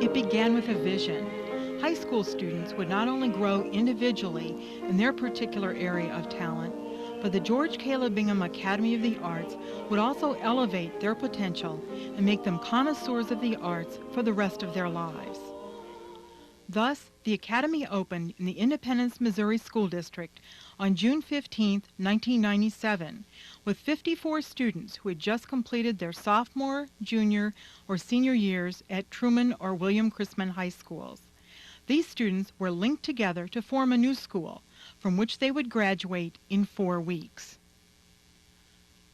It began with a vision. High school students would not only grow individually in their particular area of talent, but the George Caleb Bingham Academy of the Arts would also elevate their potential and make them connoisseurs of the arts for the rest of their lives. Thus, the Academy opened in the Independence, Missouri School District on June 15, 1997, with 54 students who had just completed their sophomore, junior, or senior years at Truman or William Chrisman High Schools. These students were linked together to form a new school, from which they would graduate in 4 weeks.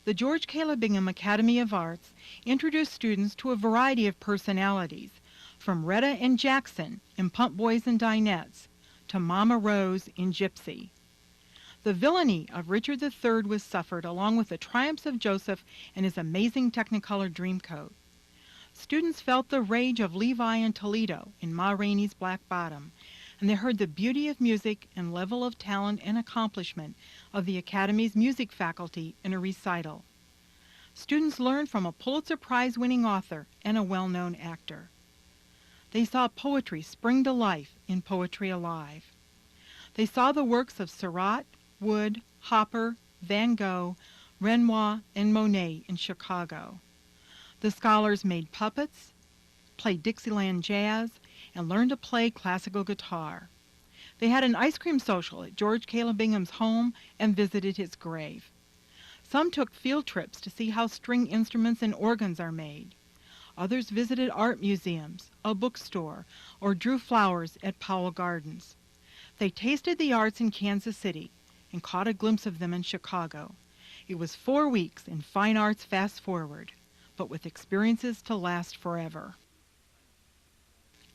The George Caleb Bingham Academy of Arts introduced students to a variety of personalities, from Retta and Jackson in Pump Boys and Dinettes to Mama Rose in Gypsy. The villainy of Richard III was suffered along with the triumphs of Joseph and his amazing Technicolor Dreamcoat. Students felt the rage of Levi and Toledo in Ma Rainey's Black Bottom, and they heard the beauty of music and level of talent and accomplishment of the Academy's music faculty in a recital. Students learned from a Pulitzer Prize-winning author and a well-known actor. They saw poetry spring to life in Poetry Alive. They saw the works of Surratt, Wood, Hopper, Van Gogh, Renoir, and Monet in Chicago. The scholars made puppets, played Dixieland jazz, and learned to play classical guitar. They had an ice cream social at George Caleb Bingham's home and visited his grave. Some took field trips to see how string instruments and organs are made. Others visited art museums, a bookstore, or drew flowers at Powell Gardens. They tasted the arts in Kansas City and caught a glimpse of them in Chicago. It was 4 weeks in fine arts fast forward, but with experiences to last forever.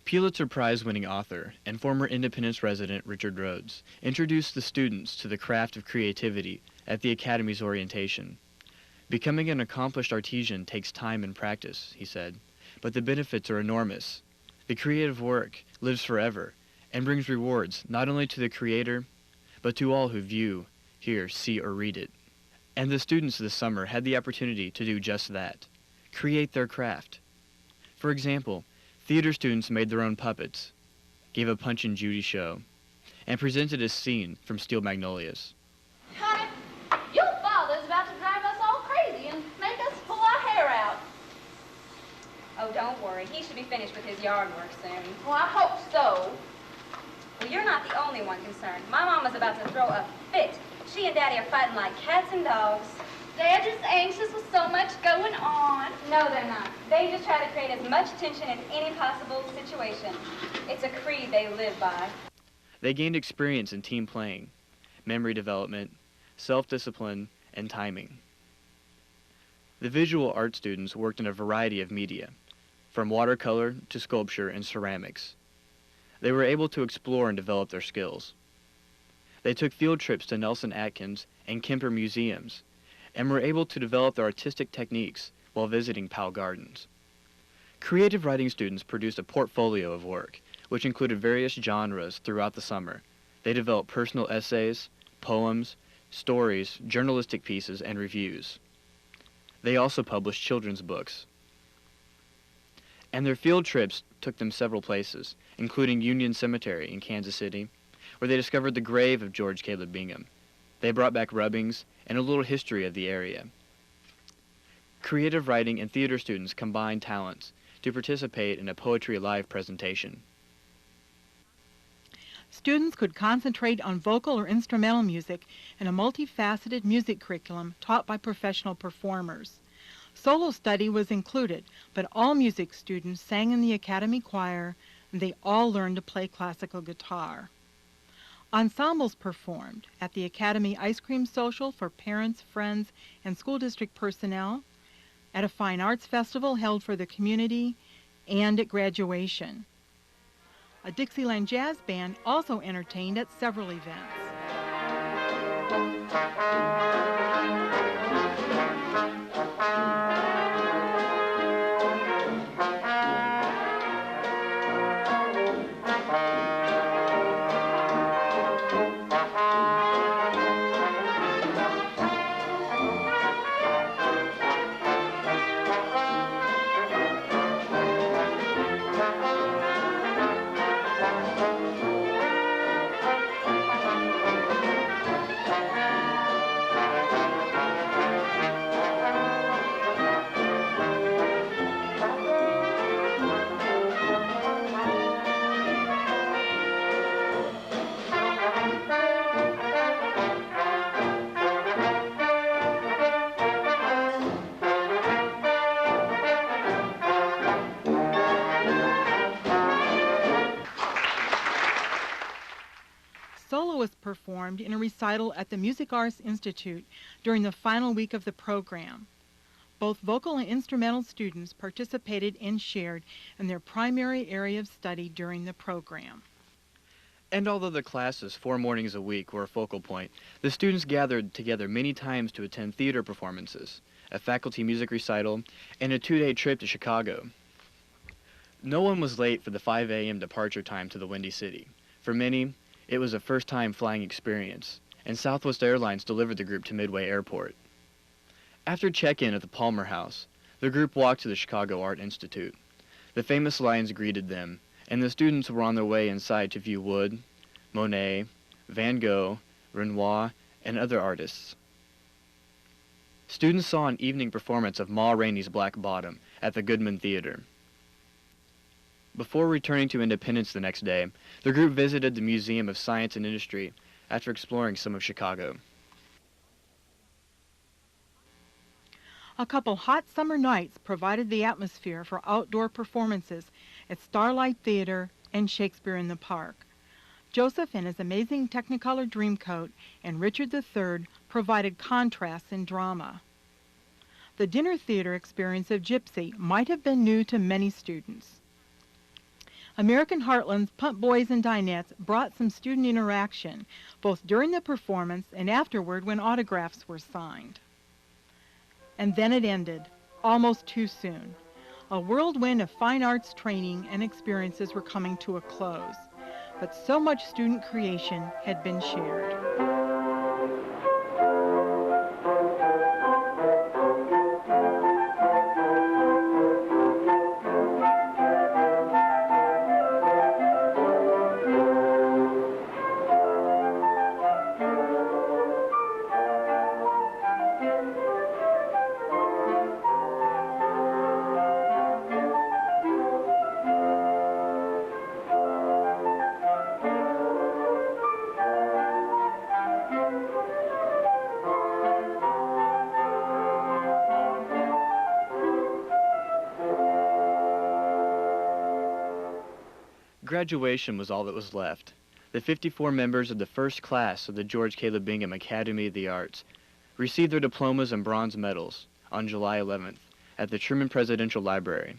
Pulitzer Prize-winning author and former Independence resident Richard Rhodes introduced the students to the craft of creativity at the Academy's orientation. Becoming an accomplished artisan takes time and practice, he said, but the benefits are enormous. The creative work lives forever and brings rewards not only to the creator, but to all who view, hear, see, or read it. And the students this summer had the opportunity to do just that, create their craft. For example, theater students made their own puppets, gave a Punch and Judy show, and presented a scene from Steel Magnolias. Honey, your father's about to drive us all crazy and make us pull our hair out. Oh, don't worry. He should be finished with his yard work soon. Well, I hope so. Well, you're not the only one concerned. My mama's about to throw a fit. She and Daddy are fighting like cats and dogs. They're just anxious with so much going on. No, they're not. They just try to create as much tension as any possible situation. It's a creed they live by. They gained experience in team playing, memory development, self-discipline, and timing. The visual art students worked in a variety of media, from watercolor to sculpture and ceramics. They were able to explore and develop their skills. They took field trips to Nelson Atkins and Kemper museums, and were able to develop their artistic techniques while visiting Powell Gardens. Creative writing students produced a portfolio of work, which included various genres throughout the summer. They developed personal essays, poems, stories, journalistic pieces, and reviews. They also published children's books. And their field trips took them several places, including Union Cemetery in Kansas City, where they discovered the grave of George Caleb Bingham. They brought back rubbings and a little history of the area. Creative writing and theater students combined talents to participate in a Poetry Alive presentation. Students could concentrate on vocal or instrumental music in a multifaceted music curriculum taught by professional performers. Solo study was included, but all music students sang in the Academy choir, and they all learned to play classical guitar. Ensembles performed at the Academy Ice Cream Social for parents, friends, and school district personnel, at a fine arts festival held for the community, and at graduation. A Dixieland jazz band also entertained at several events. performed in a recital at the Music Arts Institute during the final week of the program. Both vocal and instrumental students participated and shared in their primary area of study during the program. And although the classes 4 mornings a week were a focal point, the students gathered together many times to attend theater performances, a faculty music recital, and a 2-day trip to Chicago. No one was late for the 5 a.m. departure time to the Windy City. For many, it was a first-time flying experience, and Southwest Airlines delivered the group to Midway Airport. After check-in at the Palmer House, the group walked to the Chicago Art Institute. The famous lions greeted them, and the students were on their way inside to view Wood, Monet, Van Gogh, Renoir, and other artists. Students saw an evening performance of Ma Rainey's Black Bottom at the Goodman Theater. Before returning to Independence the next day, the group visited the Museum of Science and Industry after exploring some of Chicago. A couple hot summer nights provided the atmosphere for outdoor performances at Starlight Theater and Shakespeare in the Park. Joseph and his amazing Technicolor Dreamcoat and Richard III provided contrasts and drama. The dinner theater experience of Gypsy might have been new to many students. American Heartland's Pump Boys and Dinettes brought some student interaction, both during the performance and afterward when autographs were signed. And then it ended, almost too soon. A whirlwind of fine arts training and experiences were coming to a close, but so much student creation had been shared. Graduation was all that was left. The 54 members of the first class of the George Caleb Bingham Academy of the Arts received their diplomas and bronze medals on July 11th at the Truman Presidential Library.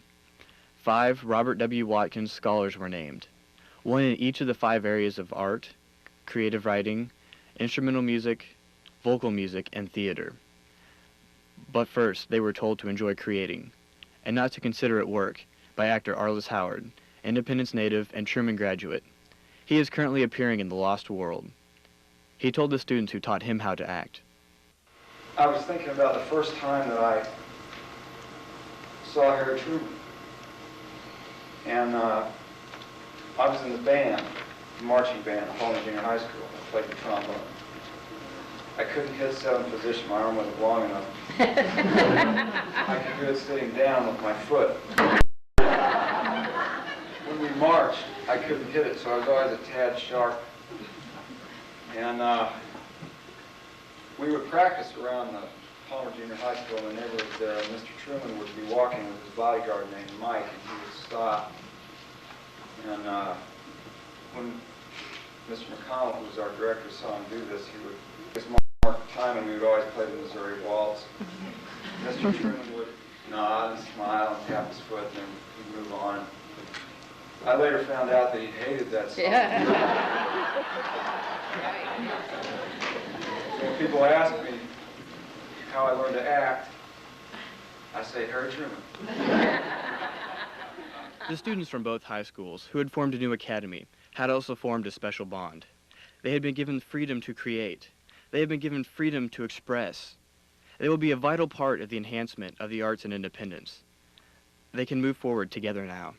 5 Robert W. Watkins Scholars were named, one in each of the 5 areas of art, creative writing, instrumental music, vocal music, and theater. But first, they were told to enjoy creating, and not to consider it work, by actor Arliss Howard, Independence native and Truman graduate. He is currently appearing in The Lost World. He told the students who taught him how to act. I was thinking about the first time that I saw Harry Truman. And I was in the band, the marching band at Holman Junior High School. I played the trombone. I couldn't hit 7th position. My arm wasn't long enough. I could do it sitting down with my foot. When we marched, I couldn't hit it, so I was always a tad sharp. And we would practice around the Palmer Junior High School in the neighborhood there. Mr. Truman would be walking with his bodyguard named Mike, and he would stop. And when Mr. McConnell, who was our director, saw him do this, he would just mark time, and we would always play the Missouri Waltz. Mr. Truman would nod and smile and tap his foot, and then he'd move on. I later found out that he hated that song. Yeah. So when people ask me how I learned to act, I say Harry Truman. The students from both high schools, who had formed a new academy, had also formed a special bond. They had been given freedom to create. They had been given freedom to express. They will be a vital part of the enhancement of the arts and independence. They can move forward together now.